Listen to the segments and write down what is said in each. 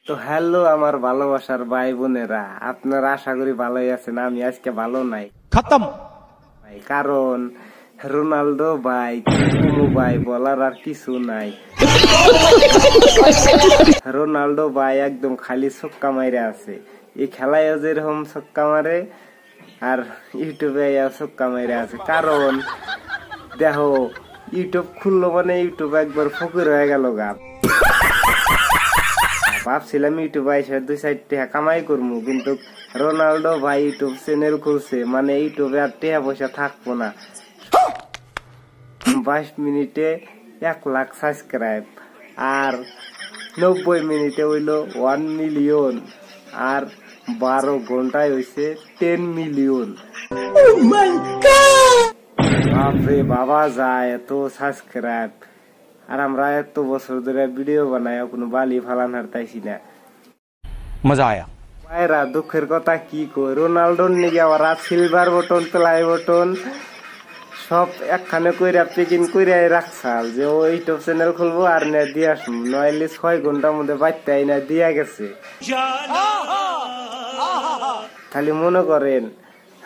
তো হ্যালো আমার ভালোবাসার ভাই বোনেরা, আপনারা আশা করি ভালোই আছেন। আমি আজকে ভালো নাই খতম ভাই, কারণ রোনালদো ভাই কুমু ভাই বলার আর কিছু নাই। রোনালদো ভাই একদম খালি ছক্কা মাইরে আছে। এই খেলায় যেরকম ছক্কা মারে আর ইউটিউবে ছক্কা মাইরে আছে। কারণ দেখো, ইউটিউব খুললো মানে ইউটিউব একবার ফকির হয়ে গেল গা। ভাবছিলাম ইউটিউবে এসে 2-4 টাকা কামাই করবো, কিন্তু রোনালদো ভাই ইউটিউব চ্যানেল খুলছে মানে ইউটিউবে আর টাকা পয়সা থাকবো না। 22 মিনিটে 1 লাখ সাবস্ক্রাইব, আর 90 মিনিটে হইলো 1 মিলিয়ন, আর 12 ঘন্টায় হইছে 10 মিলিয়ন। বাপরে বাবা, যায় এত সাবস্ক্রাইব। আর আমরা এত বছর ধরে ভিডিও বানাই, কোনো বালি ফালান হারতাইছি না। মজা আয়া ভাইরা, দুঃখের কথা কি কই, রোনালদোর নিগে আবার সিলভার বটন প্লাই বটন সব একখানে কইরা পেকিং কইরা রাখছাল যে ও ইউটিউব চ্যানেল খুলবো আর না দিয়ে আসবো, নইলে 6 ঘন্টার মধ্যে বাড়তে না দিয়া গেছে। খালি মনে করেন,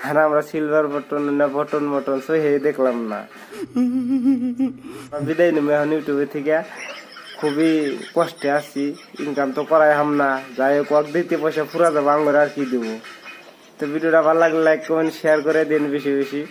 আর আমরা সিলভার বটন না বটন বটন সহি দেখলাম না। বিদায় নেব এখন ইউটিউবে থেকে, খুবই কষ্টে আছি, ইনকাম তো করাই হাম না। যাই হোক, দিতে পয়সা ফুরা যাবো আঙ্গুর, আর কি দেবো। তো ভিডিওটা ভালো লাগলে লাইক কমেন্ট শেয়ার করে দিন বেশি বেশি।